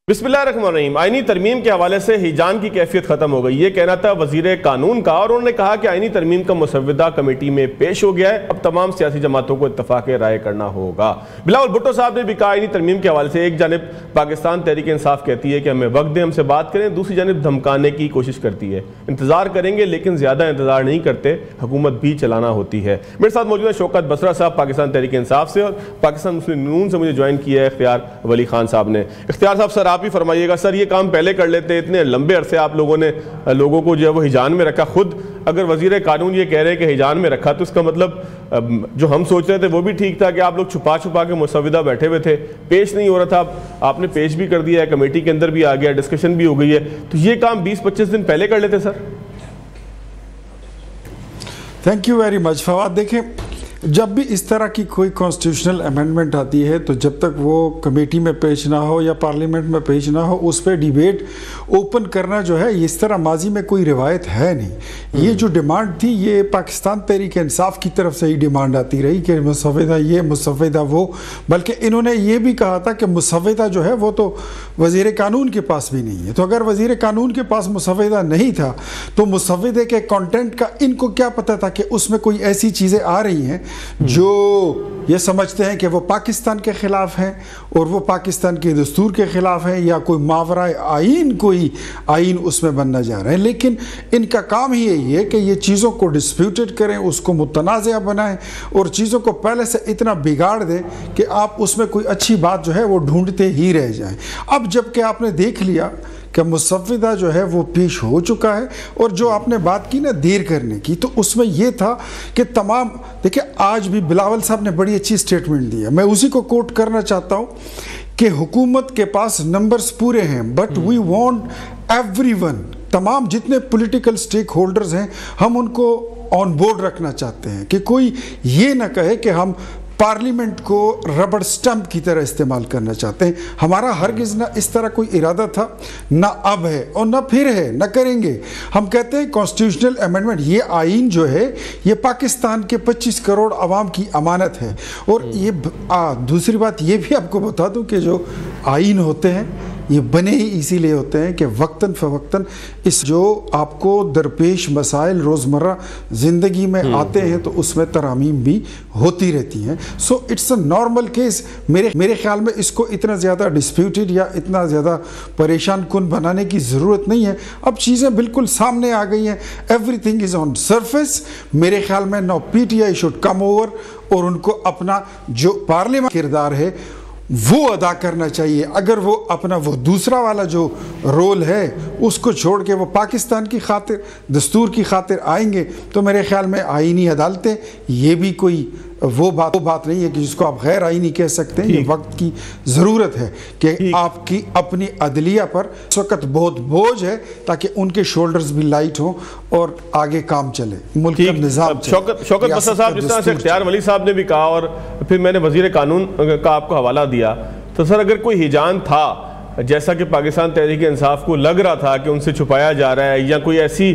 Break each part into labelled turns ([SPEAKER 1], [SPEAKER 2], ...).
[SPEAKER 1] बिस्मिल्लाहिर्रहमानिर्रहीम। आईनी तरमीम के हवाले से हिजान की कैफियत खत्म हो गई, ये कहना था वजीर कानून का, और उन्होंने कहा कि आईनी तरमीम का मुसव्विदा कमेटी में पेश हो गया है, अब तमाम सियासी जमातों को इत्तफाक राय करना होगा। बिलावल भुट्टो साहब ने भी कहा आईनी तरमीम के हवाले से एक जानिब पाकिस्तान तहरीक इंसाफ कहती है कि हमें वक्त दें, हमसे बात करें, दूसरी जानिब धमकाने की कोशिश करती है। इंतजार करेंगे लेकिन ज्यादा इंतजार नहीं करते, हुकूमत भी चलाना होती है। मेरे साथ मौजूद है शौकत बसरा साहब पाकिस्तान तहरीक इंसाफ से, और पाकिस्तान मुस्लिम नून से मुझे ज्वाइन किया है इख्तियार वली खान साहब ने। इख्तियार साहब, सर आप ही फरमाइएगा, सर ये काम पहले कर लेते, इतने लंबे अरसे आप लोगों ने लोगों को जो है वो हिजान में रखा। खुद अगर वजीर कानून ये कह रहे हैं कि हिजान में रखा, तो इसका मतलब जो हम सोच रहे थे वो भी ठीक था कि आप लोग छुपा छुपा के मुसव्विदा बैठे हुए थे, पेश नहीं हो रहा था, आपने पेश भी कर दिया है, कमेटी के अंदर भी आ गया, डिस्कशन भी हो गई है, तो ये काम 20-25 दिन पहले कर लेते sir.
[SPEAKER 2] Thank you very much Fawad. देखें, जब भी इस तरह की कोई कॉन्स्टिट्यूशनल अमेंडमेंट आती है तो जब तक वो कमेटी में पेश ना हो या पार्लियामेंट में पेश ना हो, उस पर डिबेट ओपन करना जो है, इस तरह माजी में कोई रिवायत है नहीं। ये जो डिमांड थी, ये पाकिस्तान तहरीक इंसाफ की तरफ से ही डिमांड आती रही कि मुसव्विदा ये, मुसव्विदा वो। बल्कि इन्होंने ये भी कहा था कि मुसव्विदा जो है वो तो वज़ीर कानून के पास भी नहीं है। तो अगर वज़ीर कानून के पास मुसव्विदा नहीं था तो मुसव्विदे के कंटेंट का इनको क्या पता था कि उसमें कोई ऐसी चीज़ें आ रही हैं जो ये समझते हैं कि वो पाकिस्तान के ख़िलाफ़ हैं और वो पाकिस्तान के दस्तूर के ख़िलाफ़ हैं, या कोई मावरा आइन, कोई आइन उसमें बनना जा रहा है। लेकिन इनका काम ही यही है कि ये चीज़ों को डिस्प्यूटेड करें, उसको मुतनाज़ा बनाएं और चीज़ों को पहले से इतना बिगाड़ दें कि आप उसमें कोई अच्छी बात जो है वो ढूंढते ही रह जाएं। अब जबकि आपने देख लिया कि मुसव्विदा जो है वो पेश हो चुका है, और जो आपने बात की ना देर करने की, तो उसमें ये था कि तमाम, देखिए आज भी बिलावल साहब ने बड़ी अच्छी स्टेटमेंट दी है, मैं उसी को कोट करना चाहता हूँ कि हुकूमत के पास नंबर्स पूरे हैं, बट वी वांट एवरीवन, तमाम जितने पॉलिटिकल स्टेक होल्डर्स हैं, हम उनको ऑन बोर्ड रखना चाहते हैं कि कोई ये ना कहे कि हम पार्लियामेंट को रबड़ स्टंप की तरह इस्तेमाल करना चाहते हैं। हमारा हरगिज़ ना इस तरह कोई इरादा था, ना अब है और ना फिर है, ना करेंगे। हम कहते हैं कॉन्स्टिट्यूशनल अमेंडमेंट, ये आइन जो है ये पाकिस्तान के 25 करोड़ आवाम की अमानत है। और ये दूसरी बात ये भी आपको बता दूं कि जो आइन होते हैं ये बने ही इसीलिए होते हैं कि वक्तन फ़वक्तन इस जो आपको दरपेश मसाइल रोज़मर्रा ज़िंदगी में आते हैं तो उसमें तरामीम भी होती रहती हैं। So it's a normal case. मेरे ख्याल में इसको इतना ज़्यादा डिस्प्यूटेड या इतना ज़्यादा परेशान कुन बनाने की ज़रूरत नहीं है। अब चीज़ें बिल्कुल सामने आ गई हैं, एवरीथिंग इज़ ऑन सरफेस। मेरे ख्याल में now PTI should come over और उनको अपना जो पार्लियामेंट किरदार है वो अदा करना चाहिए। अगर वो अपना वो दूसरा वाला जो रोल है उसको छोड़ के वो पाकिस्तान की खातिर, दस्तूर की खातिर आएंगे, तो मेरे ख्याल में आईनी अदालतें, ये भी कोई वो बात नहीं है कि जिसको आप गैर आईनी कह सकते हैं। ये वक्त की ज़रूरत है कि आपकी अपनी अदलिया पर इस वक्त बहुत बोझ है, ताकि उनके शोल्डर्स भी लाइट हों और आगे काम चले, मुल्क का निज़ाम चले।
[SPEAKER 1] शौकत बसरा साहब, जिस तरह से इख्तियार वली साहब ने भी कहा और फिर मैंने वज़ीर कानून का आपको हवाला दिया, तो सर अगर कोई हिजान था जैसा कि पाकिस्तान तहरीक इंसाफ को लग रहा था कि उनसे छुपाया जा रहा है, या कोई ऐसी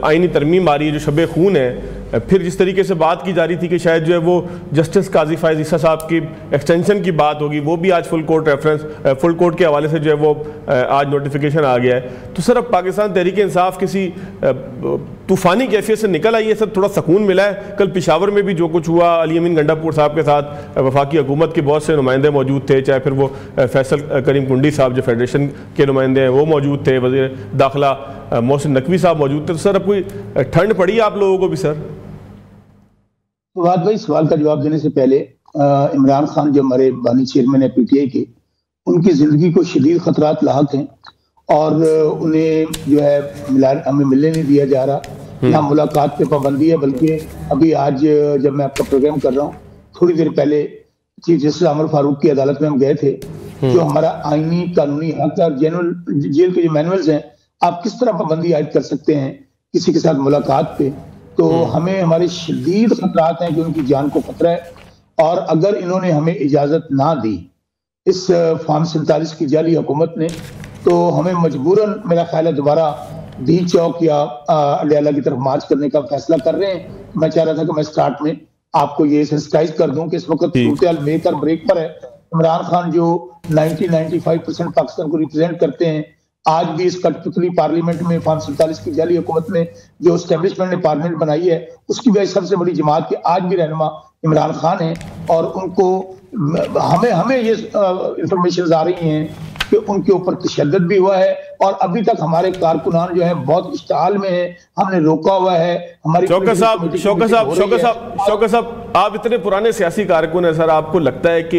[SPEAKER 1] आईनी तरमीम आ रही है जो शब खून है, फिर जिस तरीके से बात की जा रही थी कि शायद जो है वो जस्टिस काजी फायज़ ईसा साहब की एक्सटेंशन की बात होगी, वो भी आज फुल कोर्ट के हवाले से जो है वो आज नोटिफिकेशन आ गया है। तो सर अब पाकिस्तान तहरीक इंसाफ किसी तूफ़ानी कैफियत से निकल आई है सर, थोड़ा सुकून मिला है। कल पेशावर में भी जो कुछ हुआ, अली अमीन गंडापुर साहब के साथ वफाकी हुकूमत के बहुत से नुमाइंदे मौजूद थे, चाहे फिर वो फैसल करीम कुंडी साहब जो फेडरेशन के नुमाइंदे हैं वो मौजूद थे, वज़ीर दाखिला मोहसिन नकवी साहब मौजूद थे। तो सर अब कोई ठंड पड़ी आप लोगों को भी सर?
[SPEAKER 3] फवाद भाई, सवाल का जवाब देने से पहले इमरान खान जो हमारे बानी चेयरमैन है PTI के, उनकी ज़िंदगी को शदीद ख़तरात लाहक हैं और उन्हें जो है हमें मिलने नहीं दिया जा रहा, ना मुलाकात पे पाबंदी है। बल्कि अभी आज जब मैं आपका प्रोग्राम कर रहा हूँ, थोड़ी देर पहले चीफ जस्टिस उमर फारूक की अदालत में हम गए थे। जो हमारा आईनी कानूनी हक और जनरल जेल के जो मैनुअल्स हैं, आप किस तरह पाबंदी आयद कर सकते हैं किसी के साथ मुलाकात पे, तो हमें हमारे शदीद खतरात हैं कि उनकी जान को खतरा है। और अगर इन्होंने हमें इजाज़त ना दी इस फॉर्म 47 की जाली हुकूमत ने, तो हमें मजबूरन मेरा ख्याल है दोबारा दी चौक या अडयाला की तरफ मार्च करने का फैसला कर रहे हैं। मैं चाह रहा था कि मैं स्टार्ट में आपको ये सेंसिटाइज कर दूं कि इस वक्त सूरत हाल मेक और ब्रेक पर है। इमरान खान जो 90-95% पाकिस्तान को रिप्रेजेंट करते हैं, आज भी इस कठपुतली पार्लियामेंट में 547 की जाली हुकूमत में जो एस्टेब्लिशमेंट ने पार्लियामेंट बनाई है, उसकी वजह सबसे बड़ी जमात की आज भी रहनुमा इमरान खान है। और उनको हमें ये इंफॉर्मेशन आ रही हैं कि उनके ऊपर तशद्दुद भी हुआ है और अभी तक हमारे कारकुनान जो है बहुत इश्तिहाल में है, हमने रोका हुआ है। हमारी
[SPEAKER 1] शौकत साहब, आप इतने पुराने सियासी कारकुन हैं सर, आपको लगता है कि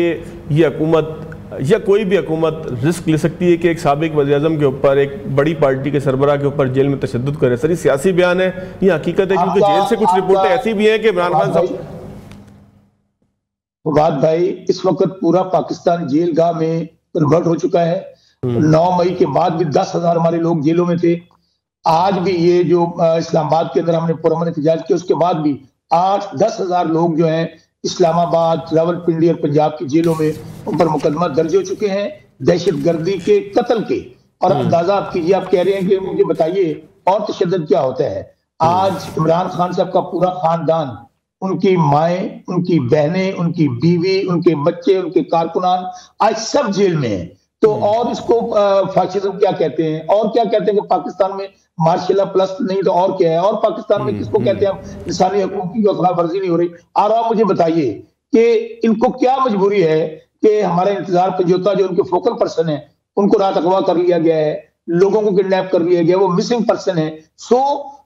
[SPEAKER 1] ये हुकूमत या कोई भी हुकूमत रिस्क ले सकती है कि एक साबिक वज़ीर-ए-आज़म के ऊपर, एक बड़ी पार्टी के सरबराह के ऊपर जेल में तशद्दुद करे? सर ये सियासी बयान है, ये हकीकत है? क्योंकि जेल से कुछ रिपोर्टें ऐसी भी हैं कि इमरान खान साहब।
[SPEAKER 3] फवाद भाई, इस वक्त पूरा पाकिस्तान जेल गाह में कन्वर्ट हो चुका है। 9 मई के बाद भी 10,000 हमारे लोग जेलों में थे। आज भी ये जो इस्लामाबाद के अंदर हमने पुरअमन एहतजाज किया, उसके बाद भी 8-10,000 लोग जो हैं इस्लामाबाद, रावलपिंडी और पंजाब की जेलों में उन पर मुकदमा दर्ज हो चुके हैं दहशतगर्दी के, कत्ल के। और अंदाजा आप कीजिए, आप कह रहे हैं कि मुझे बताइए और तशद्दुद क्या होता है। आज इमरान खान साहब का पूरा खानदान, उनकी माएं, उनकी बहनें, उनकी बीवी, उनके बच्चे, उनके कारकुनान आज सब जेल में हैं। तो और इसको फाशिज्म क्या कहते हैं, और क्या कहते हैं कि पाकिस्तान में मार्शल प्लस नहीं तो और क्या है, और पाकिस्तान में किसको कहते हैं इंसानी हकूक की खिलाफ वर्जी नहीं हो रही। और आप मुझे बताइए कि इनको क्या मजबूरी है कि हमारा इंतजार पंजोता जो उनके फोकल पर्सन है, उनको रात अगवा कर लिया गया है, लोगों को किडनैप कर लिया गया, वो मिसिंग पर्सन है। सो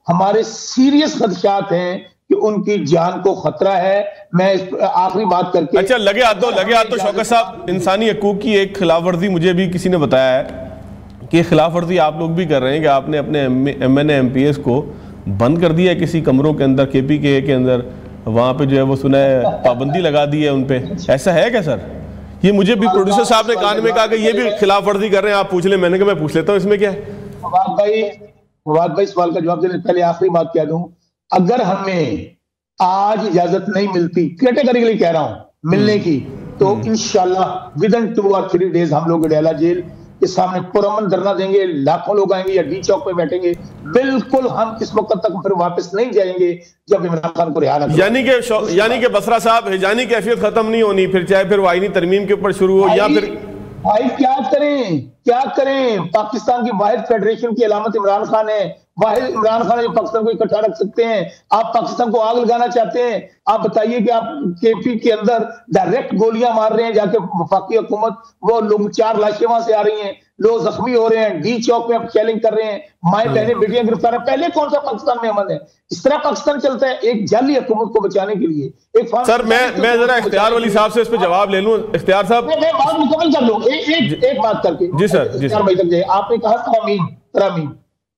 [SPEAKER 3] हमारे सीरियस खदशात हैं कि उनकी जान को खतरा है। मैं आखिरी बात करके,
[SPEAKER 1] अच्छा लगे हाथ दो शौकत साहब, इंसानी हकूक की एक खिलाफ वर्जी मुझे भी किसी ने बताया है कि खिलाफ वर्जी आप लोग भी कर रहे हैं कि आपने अपने MNA MPs को बंद कर दिया है किसी कमरों के अंदर, KPK के अंदर, वहाँ पे जो है वो सुना है पाबंदी लगा दी है उन पे। ऐसा है क्या सर? ये मुझे भी प्रोड्यूसर साहब ने कान में कहा कि ये भी खिलाफ वर्जी कर रहे हैं, आप पूछ ले। मैंने कहा मैं पूछ लेता हूँ, इसमें क्या है?
[SPEAKER 3] फवाद भाई सवाल का जवाब देने पहले आखिरी बात कह दूं, अगर हमें आज इजाजत नहीं मिलती, कैटेगरिकली कह रहा हूं, मिलने की, तो इंशाल्लाह विदिन 2 और 3 डेज हम लोग अडयाला जेल के सामने पुरअमन धरना देंगे, लाखों लोग आएंगे या डी चौक पे बैठेंगे। बिल्कुल हम इस वक्त तक फिर वापस नहीं जाएंगे जब इमरान खान को रिहा न करें।
[SPEAKER 1] यानी कि बसरा साहब, हिजानी कैफियत खत्म नहीं होनी, फिर चाहे फिर वो आईनी तरमीम के ऊपर शुरू हो या फिर
[SPEAKER 3] भाई क्या करें। पाकिस्तान की वाहिद फेडरेशन की अलामत इमरान खान है, वाहिद इमरान खान है जो पाकिस्तान को इकट्ठा रख सकते हैं। आप पाकिस्तान को आग लगाना चाहते हैं, आप बताइए कि आप KP के अंदर डायरेक्ट गोलियां मार रहे हैं जाके वफाकी हुकूमत, वो लोग 4 लाशें वहां से आ रही हैं, लोग जख्मी हो रहे हैं, डी चौक में आप चैलेंज कर रहे हैं, माए बहनें बेटियां गिरफ्तार है। पहले कौन सा पाकिस्तान में अमन है? इस तरह पाकिस्तान चलता है एक जाली हुकूमत को बचाने के लिए।
[SPEAKER 1] सर मैं जरा इख्तियार वली साहब से इस पे जवाब ले लूं। इख्तियार साहब,
[SPEAKER 3] मैं बात मुकम्मल कर लूं एक बात करके।
[SPEAKER 1] जी सर, जी सर।
[SPEAKER 3] भाई तक जाए, आपने कहा तरामीम,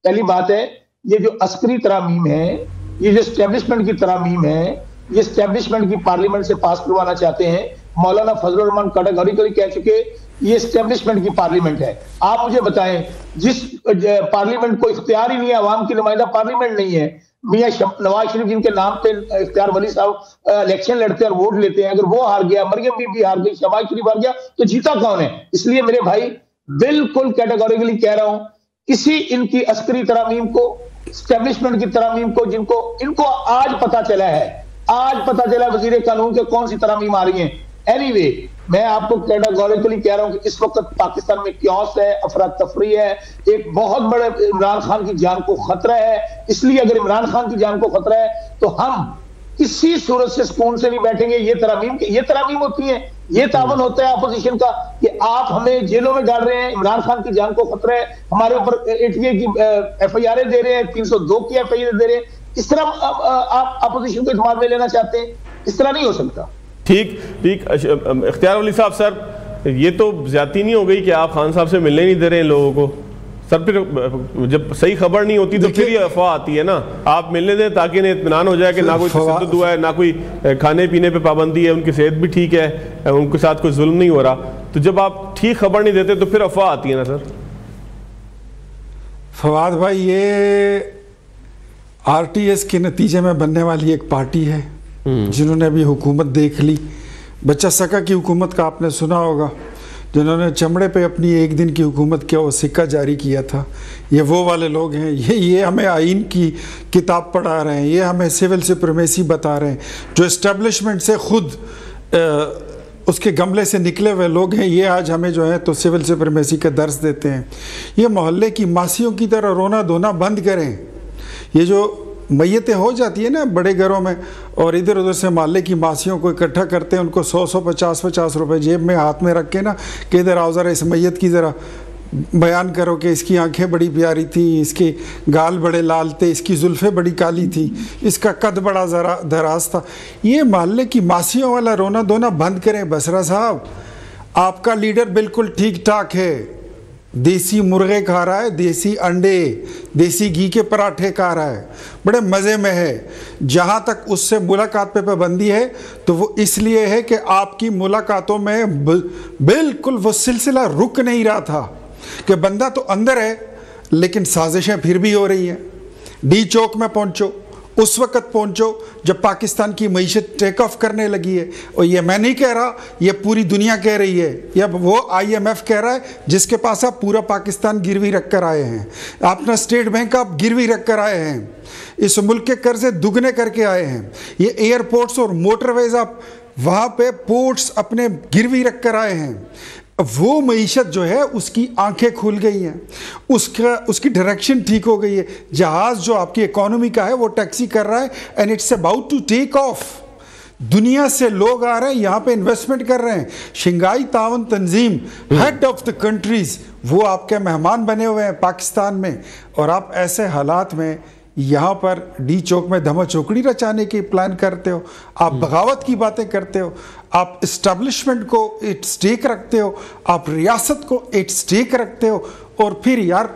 [SPEAKER 3] पहली बात है, ये जो अस्करी तरामीम है, ये जो एस्टेब्लिशमेंट की तरामीम है, ये एस्टेब्लिशमेंट की पार्लियामेंट से पास करवाना चाहते हैं। मौलाना फजलुर रहमान कैटेगरिकली कह चुके ये एस्टेब्लिशमेंट की पार्लियामेंट है। आप मुझे बताएं, जिस पार्लियामेंट को इख्तियार ही नहीं है, अवाम की नुमाइंदा पार्लियामेंट नहीं है, मियां नवाज शरीफ जिनके नाम पे इख्तियार वली साहब इलेक्शन लड़ते हैं और वोट लेते हैं, अगर वो हार गया, मरियम बीबी हार गई, शहबाज शरीफ हार गया, तो जीता कौन है? इसलिए मेरे भाई बिल्कुल कैटेगोरिकली कह रहा हूं, किसी इनकी अस्करी तरामीम को, एस्टेब्लिशमेंट की तरामीम को, जिनको इनको आज पता चला वजीर कानून के कौन सी तरामीम आ रही है। एनीवे, मैं आपको कैटेगोरिकली कह रहा हूं कि इस वक्त पाकिस्तान में क्योस है, अफरा तफरी है, एक बहुत बड़े इमरान खान की जान को खतरा है। इसलिए अगर इमरान खान की जान को खतरा है तो हम किसी सूरत से सुकून से नहीं बैठेंगे। ये तरामीम होती है, ये तावन होता है अपोजिशन का कि आप हमें जेलों में डाल रहे हैं, इमरान खान की जान को खतरा है, हमारे ऊपर ATA की FIR दे रहे हैं, 302 की FIR दे रहे हैं। इस तरह आप अपोजिशन को इस्तेमाल में लेना चाहते हैं, इस तरह नहीं हो सकता।
[SPEAKER 1] ठीक। इख्तियार वली साहब, सर ये तो ज्यादती नहीं हो गई कि आप खान साहब से मिलने नहीं दे रहे हैं लोगों को? सर फिर जब सही खबर नहीं होती तो फिर ये अफवाह आती है ना, आप मिलने दें ताकि इन्हें इत्मीनान हो जाए कि ना कोई तशद्दुद हुआ है, ना कोई खाने पीने पे पाबंदी है, उनकी सेहत भी ठीक है, उनके साथ कोई जुल्म नहीं हो रहा। तो जब आप ठीक खबर नहीं देते तो फिर अफवाह आती है ना सर?
[SPEAKER 2] फवाद भाई, ये RTS के नतीजे में बनने वाली एक पार्टी है जिन्होंने अभी हुकूमत देख ली। बच्चा सका की हुकूमत का आपने सुना होगा, जिन्होंने चमड़े पे अपनी एक दिन की हुकूमत किया, वो सिक्का जारी किया था। ये वो वाले लोग हैं। ये हमें आइन की किताब पढ़ा रहे हैं, ये हमें सिविल सुप्रीमेसी बता रहे हैं, जो इस्टेब्लिशमेंट से खुद उसके गमले से निकले हुए लोग हैं, ये आज हमें जो है तो सिविल सुप्रीमेसी का दर्स देते हैं। ये मोहल्ले की मासियों की तरह रोना धोना बंद करें। ये जो मैयतें हो जाती है ना बड़े घरों में, और इधर उधर से मोहल्ले की मासियों को इकट्ठा करते हैं, उनको 100 50 रुपए जेब में हाथ में रख के ना कि इधर आओ ज़रा इस मैयत की ज़रा बयान करो कि इसकी आंखें बड़ी प्यारी थी, इसके गाल बड़े लाल थे, इसकी जुल्फ़ें बड़ी काली थी, इसका कद बड़ा ज़रा दराज था। ये मोहल्ले की मासियों वाला रोना धोना बंद करें। बसरा साहब, आपका लीडर बिल्कुल ठीक ठाक है, देसी मुर्गे खा रहा है, देसी अंडे, देसी घी के पराठे खा रहा है, बड़े मज़े में है। जहाँ तक उससे मुलाकात पे पाबंदी है तो वो इसलिए है कि आपकी मुलाकातों में बिल्कुल वो सिलसिला रुक नहीं रहा था कि बंदा तो अंदर है लेकिन साजिशें फिर भी हो रही हैं। डी चौक में पहुंचो, उस वक्त पहुंचो जब पाकिस्तान की मईशत टेक ऑफ करने लगी है। और ये मैं नहीं कह रहा, ये पूरी दुनिया कह रही है, या वो IMF कह रहा है जिसके पास आप पूरा पाकिस्तान गिरवी रख कर आए हैं, अपना स्टेट बैंक आप गिरवी रख कर आए हैं, इस मुल्क के कर्जे दुगने करके आए हैं, ये एयरपोर्ट्स और मोटरवेज आप वहाँ पे पोर्ट्स अपने गिरवी रख कर आए हैं। वो मईशत जो है उसकी आंखें खुल गई हैं, उसकी डायरेक्शन ठीक हो गई है। जहाज़ जो आपकी इकोनॉमी का है वो टैक्सी कर रहा है and it's about to take off. दुनिया से लोग आ रहे हैं, यहाँ पे इन्वेस्टमेंट कर रहे हैं। शंघाई ताउन तंजीम, हेड ऑफ द कंट्रीज, वो आपके मेहमान बने हुए हैं पाकिस्तान में। और आप ऐसे हालात में यहाँ पर डी चौक में धमा चौकड़ी रचाने की प्लान करते हो, आप बगावत की बातें करते हो, आप इस्टेब्लिशमेंट को एट स्टेक रखते हो, आप रियासत को एट स्टेक रखते हो, और फिर यार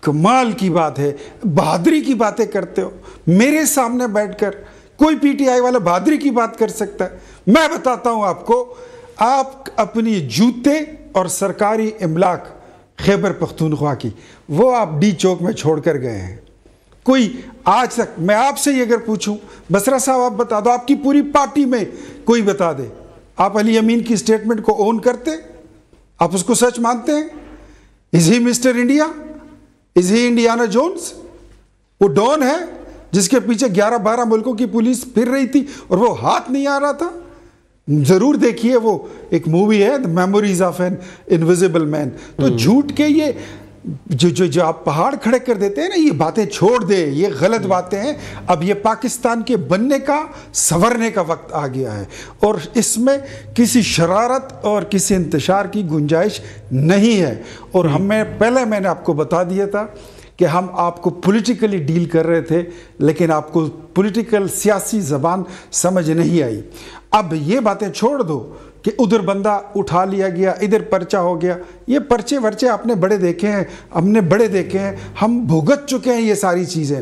[SPEAKER 2] कमाल की बात है बहादुरी की बातें करते हो। मेरे सामने बैठकर कोई PTI वाला बहादुरी की बात कर सकता है? मैं बताता हूँ आपको, आप अपनी जूते और सरकारी इमलाक खैबर पख्तूनख्वा की वो आप डी चौक में छोड़ कर गए हैं। कोई आज तक, मैं आपसे ये अगर पूछूं बसरा साहब आप बता दो, आपकी पूरी पार्टी में कोई बता दे, आप अली अमीन की स्टेटमेंट को ओन करते? आप उसको सच मानते हैं? Is he Mister India? Is he Indiana Jones? वो डॉन है जिसके पीछे 11-12 मुल्कों की पुलिस फिर रही थी और वो हाथ नहीं आ रहा था? जरूर देखिए, वो एक मूवी है the memories of an invisible man. तो झूठ के ये जो आप पहाड़ खड़े कर देते हैं ना, ये बातें छोड़ दे, ये गलत बातें हैं। अब ये पाकिस्तान के बनने का, संवरने का वक्त आ गया है और इसमें किसी शरारत और किसी इंतशार की गुंजाइश नहीं है। और मैंने आपको बता दिया था कि हम आपको पॉलिटिकली डील कर रहे थे, लेकिन आपको पॉलिटिकल सियासी ज़बान समझ नहीं आई। अब ये बातें छोड़ दो कि उधर बंदा उठा लिया गया, इधर पर्चा हो गया। ये पर्चे वर्चे आपने बड़े देखे हैं, हमने बड़े देखे हैं, हम भुगत चुके हैं ये सारी चीज़ें।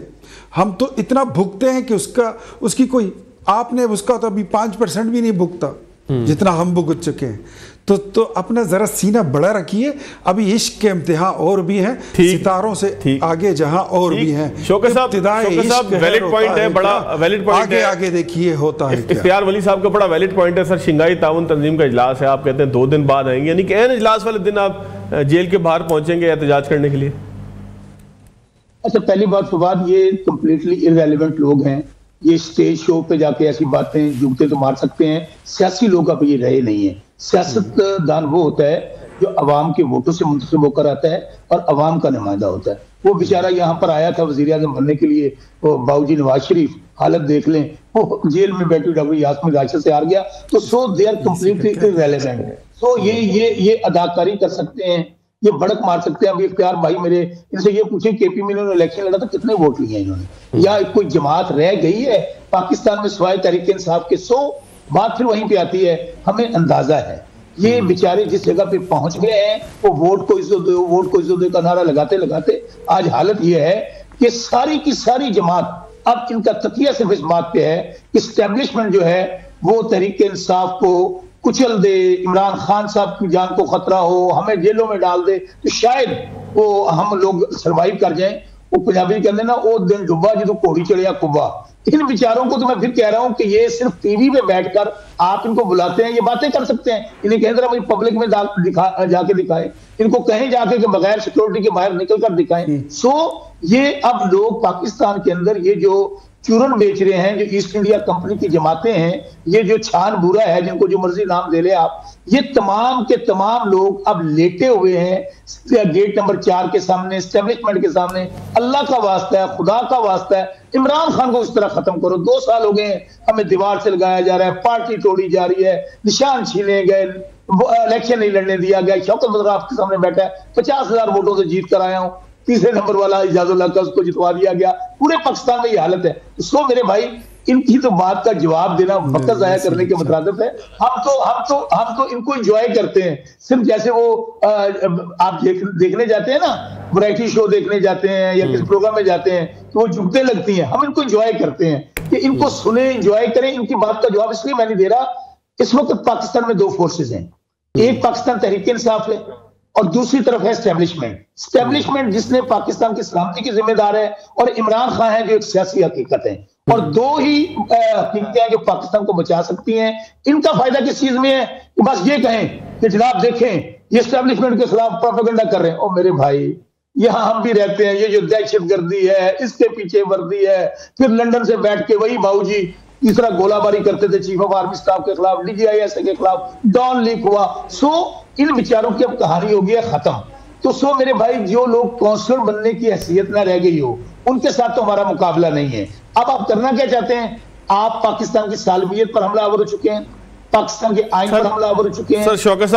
[SPEAKER 2] हम तो इतना भुगते हैं कि उसकी कोई, आपने उसका तो अभी 5% भी नहीं भुगता जितना हम भुगत चुके हैं। तो अपना जरा सीना बड़ा रखिए, अभी इश्क के इम्तिहान और भी हैं, सितारों से आगे जहां और भी हैं।
[SPEAKER 1] शौकत साहब वैलिड पॉइंट है, बड़ा वैलिड पॉइंट है।
[SPEAKER 2] आगे देखिए होता है क्या।
[SPEAKER 1] इख्तियार वली साहब का बड़ा वैलिड पॉइंट है। सर, शंघाई ताउन तंजीम का इजलास है, आप कहते हैं 2 दिन बाद आएंगे, यानी कि एन इजलास वाले दिन आप जेल के बाहर पहुंचेंगे एहतजाज करने के लिए?
[SPEAKER 3] अच्छा, पहली बात फवाद, ये कंप्लीटली इररेलेवेंट लोग हैं। ये स्टेज शो पे जाके ऐसी बातें जूते तो मार सकते हैं, सियासी लोग अब ये रहे नहीं है। सियासतदान वो होता है जो अवाम के वोटों से मुंतखब होकर आता है और अवाम का नुमाइंदा होता है। वो बेचारा यहाँ पर आया था वज़ीर आज़म बनने के लिए, वो बाबूजी नवाज शरीफ, हालत देख लें, वो जेल में बैठी डॉक्टर यास्मीन राशिद से हार गया। तो सो दे आर कंप्लीटली इररेलेवेंट। सो ये अदाकारी कर सकते हैं, ये भड़क मार सकते हैं। अभी इख्तियार भाई मेरे, इनसे ये पूछे KP में इन्होंने इलेक्शन लड़ा था, कितने वोट लिए इन्होंने, या कोई जमात रह गई है पाकिस्तान में सिवाय तहरीक इंसाफ के? बात फिर वहीं पे आती है, हमें अंदाजा है ये बेचारे जिस जगह पे पहुंच गए हैं, वो वोट को इज्जत दो, वोट को इज्जत दो का नारा लगाते लगाते आज हालत ये है कि सारी की सारी जमात, अब इनका तकिया सिर्फ इस बात पे है कि एस्टेब्लिशमेंट जो है वो तहरीक इंसाफ को कुचल दे, इमरान खान साहब की जान को खतरा हो, हमें जेलों में डाल दे, तो शायद वो हम लोग सर्वाइव कर जाएं। वो पंजाबी कहते ना, वो दिन डुबा जो घोड़ी चढ़िया कुब्बा। इन विचारों को तो मैं फिर कह रहा हूं कि ये सिर्फ टीवी पे बैठकर आप इनको बुलाते हैं, ये बातें कर सकते हैं। इन्हें कहें जरा पब्लिक में जाके दिखाएं, इनको कहें जाके कि बगैर सिक्योरिटी के बाहर निकल कर दिखाएं। सो ये अब लोग पाकिस्तान के अंदर ये जो चूरन बेच रहे हैं, जो ईस्ट इंडिया कंपनी की जमातें हैं, ये जो छान बुरा है, जिनको जो मर्जी नाम दे ले आप, ये तमाम के तमाम लोग अब लेटे हुए हैं गेट नंबर 4 के सामने, एस्टेब्लिशमेंट के सामने। अल्लाह का वास्ता है, खुदा का वास्ता है, इमरान खान को इस तरह खत्म करो। 2 साल हो गए हैं, हमें दीवार से लगाया जा रहा है, पार्टी तोड़ी जा रही है, निशान छीने गए, इलेक्शन नहीं लड़ने दिया गया। शौकत बदरा आपके सामने बैठा है, 50,000 वोटों से जीत कर आया हूं, तीसरे नंबर वाला इजाजुल्लाह का, उसको जितवा दिया गया। पूरे पाकिस्तान में ये हालत है। उसको मेरे भाई इनकी तो बात का जवाब देना वक्त जाया करने के मुताबिक है। हम तो इनको एंजॉय करते हैं, सिर्फ जैसे वो आप देखने जाते हैं ना, वैरायटी शो देखने जाते हैं या किसी प्रोग्राम में जाते हैं तो वो झुकते लगती हैं, हम इनको एंजॉय करते हैं कि इनको सुने, एंजॉय करें। इनकी बात का जवाब इसलिए मैं नहीं दे रहा, इस वक्त पाकिस्तान में 2 फोर्सेज हैं, एक पाकिस्तान तहरीक इंसाफ है और दूसरी तरफ है स्टैब्लिशमेंट जिसने पाकिस्तान की सलामती की जिम्मेदार है, और इमरान खान है जो एक सियासी हकीकत है। और 2 ही हकीकतें हैं जो पाकिस्तान को बचा सकती हैं। इनका फायदा किस चीज में है कि बस ये कहें कि जनाब देखें ये स्टैब्लिशमेंट के खिलाफ प्रोपेगेंडा कर रहे हैं। और मेरे भाई यहां हम भी रहते हैं, ये जो दहशतगर्दी है इसके पीछे वर्दी है। फिर लंदन से बैठ के वही बाबूजी इस तरह गोलाबारी करते थे चीफ ऑफ आर्मी स्टाफ के खिलाफ, DGIS के खिलाफ, डॉन लीक हुआ। सो इन विचारों की अब कहानी हो गई है खत्म। तो सो मेरे भाई जो लोग काउंसलर बनने की हैसियत ना रह गई हो, उनके साथ तो हमारा मुकाबला नहीं है। अब आप करना क्या चाहते हैं? आप पाकिस्तान की सालमियत पर हमलावर हो चुके हैं, पाकिस्तान के आइन पर हमलावर हो चुके हैं।
[SPEAKER 1] सर शौकत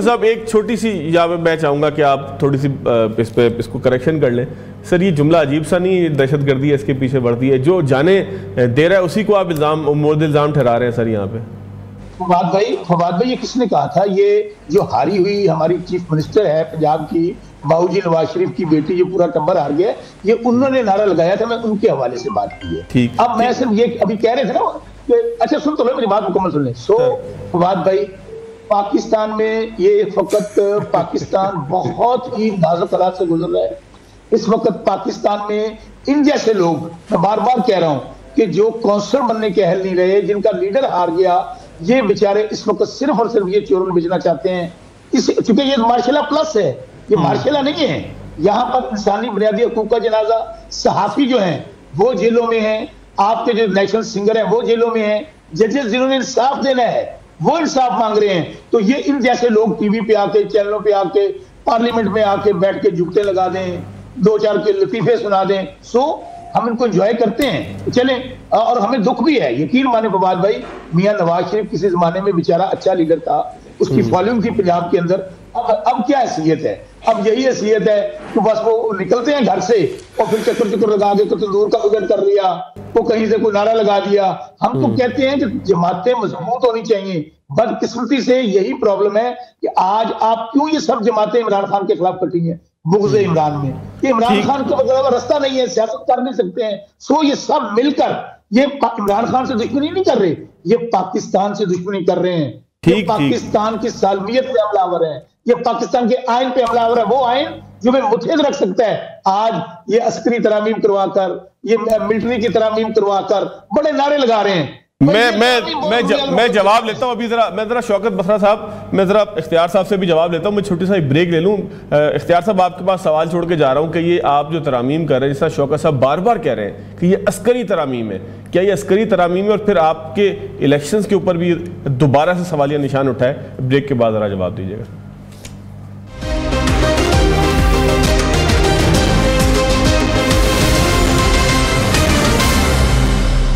[SPEAKER 1] साहब एक छोटी सी यहाँ पे मैं चाहूंगा कि आप थोड़ी सी इसको करेक्शन कर लें। सर ये जुमला अजीब सा नहीं, दहशतगर्दी है इसके पीछे बढ़ती है, जो जाने दे रहा है उसी को आप इल्जाम ठहरा रहे हैं सर यहाँ पे।
[SPEAKER 3] फवाद भाई ये किसने कहा था? ये जो हारी हुई हमारी चीफ मिनिस्टर है पंजाब की, बाबूजी नवाज शरीफ की बेटी, जो पूरा टब्बर हार गया, ये उन्होंने नारा लगाया था, मैं उनके हवाले से बात की है।
[SPEAKER 1] ठीक,
[SPEAKER 3] अब मैं सिर्फ ये अभी कह रहे थे ना कि अच्छा सुन तो लो, मेरी बात मुकम्मल सुन लें। फवाद भाई पाकिस्तान में ये इस वक्त पाकिस्तान बहुत ही नाजुक हालात से गुजर रहा है। इस वक्त पाकिस्तान में इन जैसे लोग, मैं बार बार कह रहा हूं कि जो काउंसलर बनने के अहल नहीं रहे, जिनका लीडर हार गया, ये बेचारे इस वक्त सिर्फ और सिर्फ ये चोरन बेचना चाहते हैं। चूंकि ये मार्शला प्लस है, ये मार्शला नहीं है। यहाँ पर इंसानी बुनियादी हकूक का जनाजा, सहाफी जो हैं वो जेलों में हैं, आपके जो नेशनल सिंगर हैं वो जेलों में हैं, जजेस जिन्होंने इंसाफ देना है वो इंसाफ मांग रहे हैं। तो ये इन जैसे लोग टीवी पे आके, चैनलों पे आके, पार्लियामेंट में आके बैठ के जुगते लगा दें, 2-4 के लतीफे सुना दें। सो हम इनको एंजॉय करते हैं, चलें। और हमें दुख भी है, यकीन माने फवाद भाई, मियां नवाज शरीफ किसी जमाने में बेचारा अच्छा लीडर था, उसकी फॉलोइंग थी पंजाब के अंदर। अब क्या हैसियत है? अब यही हैसियत है कि बस वो निकलते हैं घर से और फिर चक्कर लगा के तंदूर का उजड़ कर लिया, वो कहीं से कोई नारा लगा दिया। हम तो कहते हैं कि जमातें मजबूत होनी चाहिए। बदकिस्मती से यही प्रॉब्लम है कि आज आप क्यों ये सब जमातें इमरान खान के खिलाफ कटी हैं, बुग़्ज़ इमरान में, कि इमरान खान का मतलब रास्ता नहीं है, सियासत कर नहीं सकते हैं। सो ये सब मिलकर ये इमरान खान से दुश्मनी नहीं कर रहे, ये पाकिस्तान से दुश्मनी कर रहे हैं। ये पाकिस्तान की सालमियत पे हमलावर है, ये पाकिस्तान के आइन पे हमलावर है, वो आइन जो में मुतहद रख सकता है। आज ये अस्करी तरामीम करवाकर, ये मिलिट्री की तरामीम करवाकर बड़े नारे लगा रहे हैं।
[SPEAKER 1] मैं जवाब लेता हूं। अभी मैं जरा शौकत बसरा साहब, मैं जरा इख्तियार साहब से भी जवाब लेता हूं। मैं छोटी सा ब्रेक ले लूं। इख्तियार साहब आपके पास सवाल छोड़ के जा रहा हूं कि ये आप जो तरामीम कर रहे हैं, जिस शौकत साहब बार बार कह रहे हैं कि ये अस्करी तरामीम है, क्या ये अस्करी तरामीम है? और फिर आपके इलेक्शंस के ऊपर भी दोबारा से सवालिया निशान उठाए। ब्रेक के बाद जरा जवाब दीजिएगा।